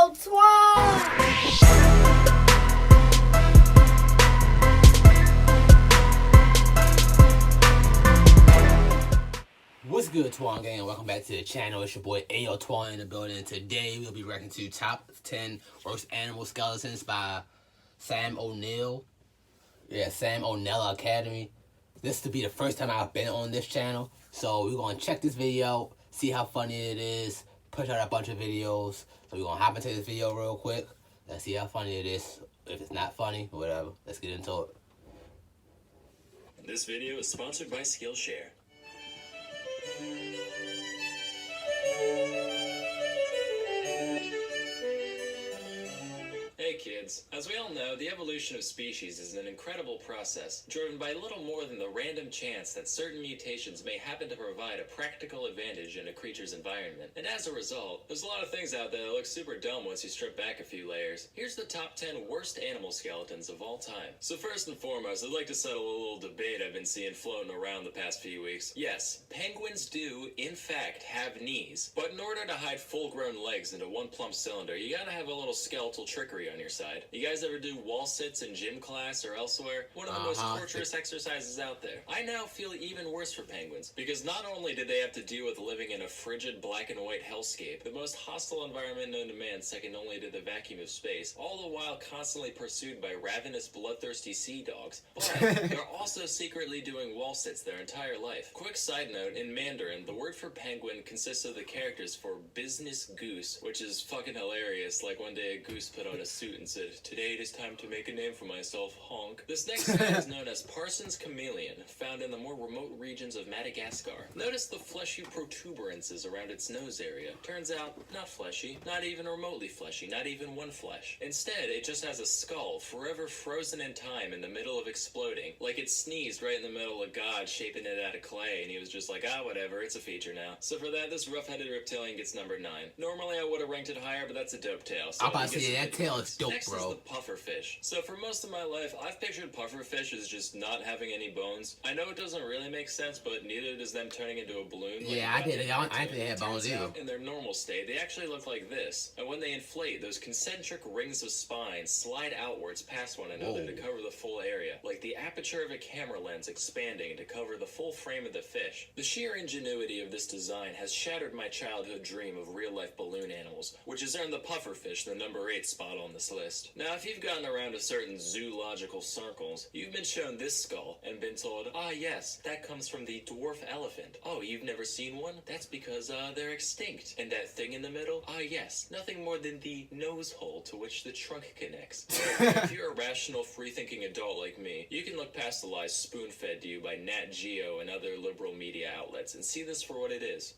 Ayo Twine! What's good, Twine Gang? Welcome back to the channel. It's your boy Ayo Twine in the building. Today we'll be reacting to top 10 worst animal skeletons by Sam O'Neill. Yeah, Sam O'Neill Academy. This to be the first time I've been on this channel, so we're gonna check this video, see how funny it is, push out a bunch of videos. So we're gonna hop into this video real quick. Let's see how funny it is. If it's not funny, whatever. Let's get into it. This video is sponsored by Skillshare. Hey kids, as we all know, the evolution of species is an incredible process, driven by little more than the random chance that certain mutations may happen to provide a practical advantage in a creature's environment. And as a result, there's a lot of things out there that look super dumb once you strip back a few layers. Here's the top 10 worst animal skeletons of all time. So first and foremost, I'd like to settle a little debate I've been seeing floating around the past few weeks. Yes, penguins do, in fact, have knees, but in order to hide full-grown legs into one plump cylinder, you gotta have a little skeletal trickery on your side. You guys ever do wall sits in gym class or elsewhere? One of the most torturous exercises out there. I now feel even worse for penguins, because not only did they have to deal with living in a frigid black and white hellscape, the most hostile environment known to man second only to the vacuum of space, all the while constantly pursued by ravenous, bloodthirsty sea dogs, but they're also secretly doing wall sits their entire life. Quick side note, in Mandarin, the word for penguin consists of the characters for business goose, which is fucking hilarious. Like one day a goose put on a suit and said, "Today it is time to make a name for myself, honk." This next guy is known as Parsons chameleon, found in the more remote regions of Madagascar. Notice the fleshy protuberances around its nose area. Turns out, not fleshy, not even remotely fleshy, not even one flesh. Instead, it just has a skull forever frozen in time in the middle of exploding, like it sneezed right in the middle of God shaping it out of clay, and he was just like, whatever, it's a feature now. So for that, this rough-headed reptilian gets number 9. Normally I would have ranked it higher, but that's a dope tail. So I'm about to say, that tail is dope, Next bro. is the pufferfish. So for most of my life, I've pictured pufferfish as just not having any bones. I know it doesn't really make sense, but neither does them turning into a balloon. Yeah, I did. I didn't think they had bones either. In their normal state, they actually look like this. And when they inflate, those concentric rings of spine slide outwards past one another to cover the full area, like the aperture of a camera lens expanding to cover the full frame of the fish. The sheer ingenuity of this design has shattered my childhood dream of real-life balloon animals, which has earned the pufferfish the number 8 spot on this list. Now, if you've gotten around to certain zoological circles, you've been shown this skull and been told, yes, that comes from the dwarf elephant. Oh, you've never seen one? That's because, they're extinct. And that thing in the middle? Yes, nothing more than the nose hole to which the trunk connects. If you're a rational, free-thinking adult like me, you can look past the lies spoon-fed to you by Nat Geo and other liberal media outlets and see this for what it is.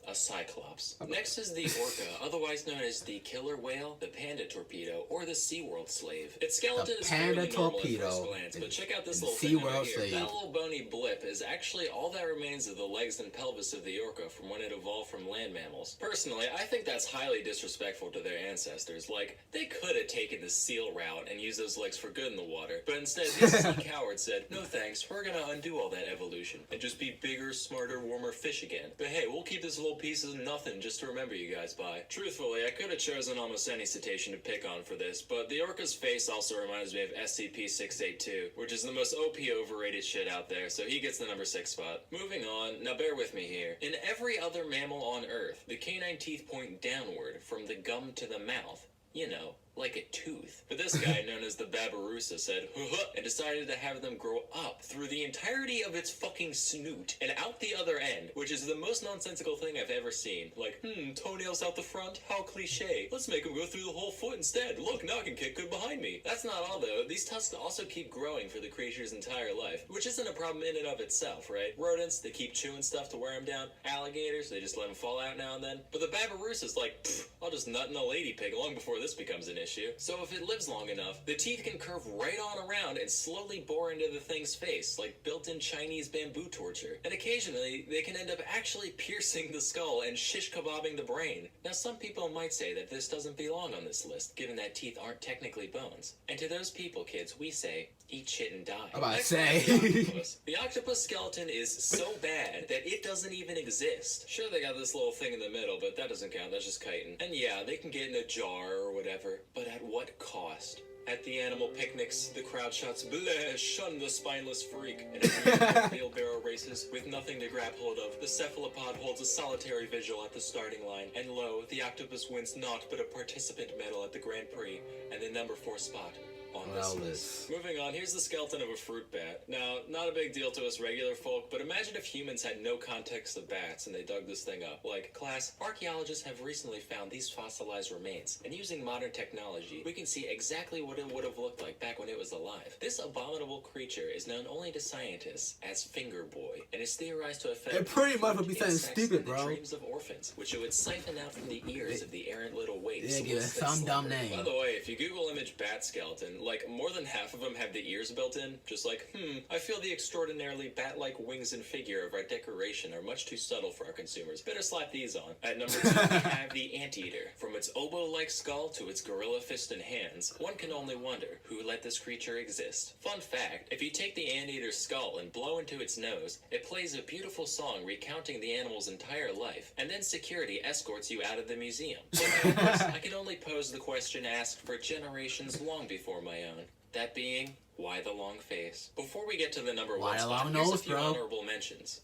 A cyclops. Next is the orca, otherwise known as the killer whale, the panda torpedo, or the SeaWorld slave. Its skeleton is fairly normal at first glance, but check out this little thing over here. That little bony blip is actually all that remains of the legs and pelvis of the orca from when it evolved from land mammals. Personally, I think that's highly disrespectful to their ancestors. Like, they could have taken the seal route and used those legs for good in the water, but instead these sea cowards said, no thanks, we're gonna undo all that evolution and just be bigger, smarter, warmer fish again. But hey, we'll keep this little piece of nothing just to remember you guys by. Truthfully, I could have chosen almost any cetacean to pick on for this, but the orca's face also reminds me of SCP-682, which is the most OP overrated shit out there, so he gets the number 6 spot. Moving on, now bear with me here. In every other mammal on Earth, the canine teeth point downward from the gum to the mouth. You know, like a tooth. But this guy, known as the Babirusa, said, and decided to have them grow up through the entirety of its fucking snoot and out the other end, which is the most nonsensical thing I've ever seen. Like, toenails out the front? How cliche. Let's make them go through the whole foot instead. Look, now I can kick good behind me. That's not all, though. These tusks also keep growing for the creature's entire life, which isn't a problem in and of itself, right? Rodents, they keep chewing stuff to wear them down. Alligators, they just let them fall out now and then. But the Babirusa's like, I'll just nut in a lady pig long before this becomes an issue. issue. So if it lives long enough, the teeth can curve right on around and slowly bore into the thing's face, like built-in Chinese bamboo torture. And occasionally, they can end up actually piercing the skull and shish kebabbing the brain. Now, some people might say that this doesn't belong on this list, given that teeth aren't technically bones. And to those people, kids, we say, eat shit and die. I'm about to Next say. up, the octopus. The octopus skeleton is so bad that it doesn't even exist. Sure, they got this little thing in the middle, but that doesn't count. That's just chitin. And yeah, they can get in a jar or whatever, but at what cost? At the animal picnics, the crowd shouts, "Bleh, shun the spineless freak." And at the wheelbarrow races, with nothing to grab hold of, the cephalopod holds a solitary vigil at the starting line. And lo, the octopus wins naught but a participant medal at the Grand Prix and the number 4 spot on this list. Moving on, here's the skeleton of a fruit bat. Now, not a big deal to us regular folk, but imagine if humans had no context of bats and they dug this thing up. Like, class, archaeologists have recently found these fossilized remains, and using modern technology, we can see exactly what it would have looked like back when it was alive. This abominable creature is known only to scientists as Finger Boy, and is theorized to affect It pretty much would be something insects stupid, and the bro. dreams of orphans, which it would siphon out from the ears of the errant little waifs. Yeah, give it once they some dumb slumber. name. By the way, if you Google image bat skeleton, like, more than half of them have the ears built in. Just like, I feel the extraordinarily bat-like wings and figure of our decoration are much too subtle for our consumers. Better slap these on. At number 2, we have the anteater. From its oboe-like skull to its gorilla fist and hands, one can only wonder who let this creature exist. Fun fact, if you take the anteater's skull and blow into its nose, it plays a beautiful song recounting the animal's entire life, and then security escorts you out of the museum. So I can only pose the question asked for generations long before my own. That being, why the long face? Before we get to the number Why 1 the spot, long here's a nose, few bro? honorable mentions.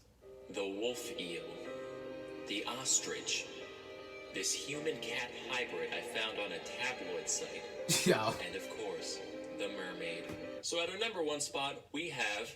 The wolf eel. The ostrich. This human-cat hybrid I found on a tabloid site. Yo. And of course, the mermaid. So at our number 1 spot, we have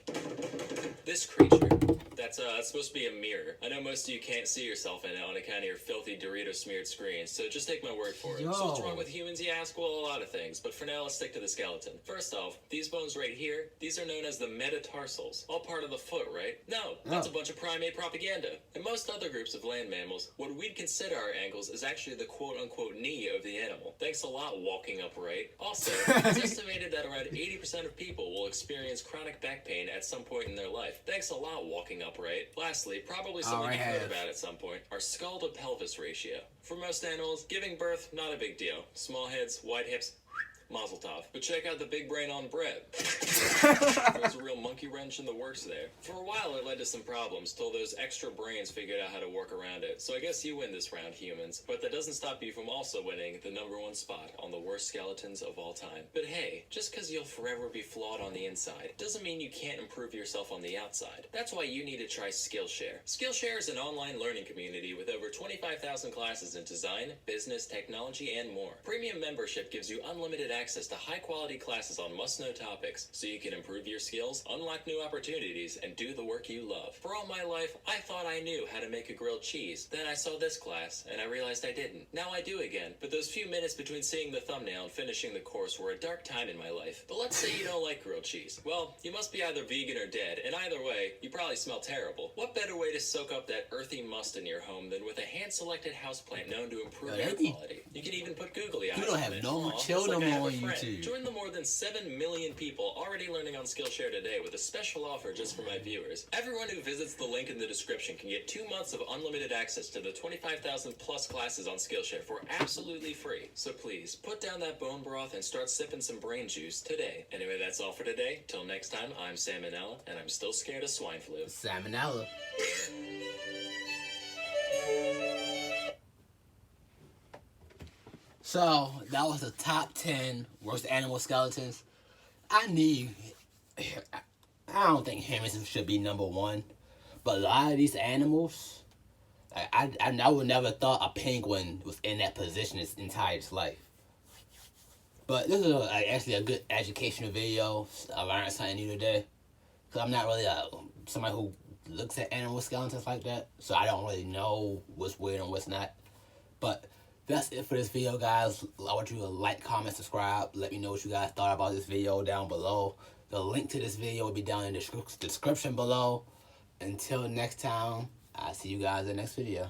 this creature. That's supposed to be a mirror. I know most of you can't see yourself in it on account of your filthy Dorito-smeared screen, so just take my word for it. Yo. So what's wrong with humans, you ask? Well, a lot of things, but for now, let's stick to the skeleton. First off, these bones right here, these are known as the metatarsals. All part of the foot, right? No, that's a bunch of primate propaganda. In most other groups of land mammals, what we'd consider our ankles is actually the quote-unquote knee of the animal. Thanks a lot, walking upright. Also, it's estimated that around 80% of people will experience chronic back pain at some point in their life. Thanks a lot, walking upright. Lastly, probably something you've heard about at some point, our skull to pelvis ratio. For most animals, giving birth, not a big deal. Small heads, wide hips, mazel tov. But check out the big brain on bread. There's a real monkey wrench in the works there. For a while, it led to some problems till those extra brains figured out how to work around it. So I guess you win this round, humans. But that doesn't stop you from also winning the number 1 spot on the worst skeletons of all time. But hey, just because you'll forever be flawed on the inside doesn't mean you can't improve yourself on the outside. That's why you need to try Skillshare. Skillshare is an online learning community with over 25,000 classes in design, business, technology, and more. Premium membership gives you unlimited access to high-quality classes on must-know topics, so you can improve your skills, unlock new opportunities, and do the work you love. For all my life, I thought I knew how to make a grilled cheese. Then I saw this class, and I realized I didn't. Now I do again, but those few minutes between seeing the thumbnail and finishing the course were a dark time in my life. But let's say you don't like grilled cheese. Well, you must be either vegan or dead, and either way, you probably smell terrible. What better way to soak up that earthy must in your home than with a hand-selected houseplant known to improve air quality? You can even put googly eyes You don't on have it. no Aw, chill it's no like I have more a on friend. YouTube. Join the more than 7 million people already learning on Skillshare today with a special offer just for my viewers. Everyone who visits the link in the description can get 2 months of unlimited access to the 25,000 plus classes on Skillshare for absolutely free. So please, put down that bone broth and start sipping some brain juice today. Anyway, that's all for today. Till next time, I'm Salmonella, and I'm still scared of swine flu. Salmonella. So, that was the top 10 worst animal skeletons. I don't think humans should be number 1. But a lot of these animals, I would never thought a penguin was in that position its entire life. But this is actually a good educational video. I learned something new today. Because I'm not really somebody who looks at animal skeletons like that. So I don't really know what's weird and what's not. But that's it for this video, guys. I want you to like, comment, subscribe. Let me know what you guys thought about this video down below. The link to this video will be down in the description below. Until next time, I'll see you guys in the next video.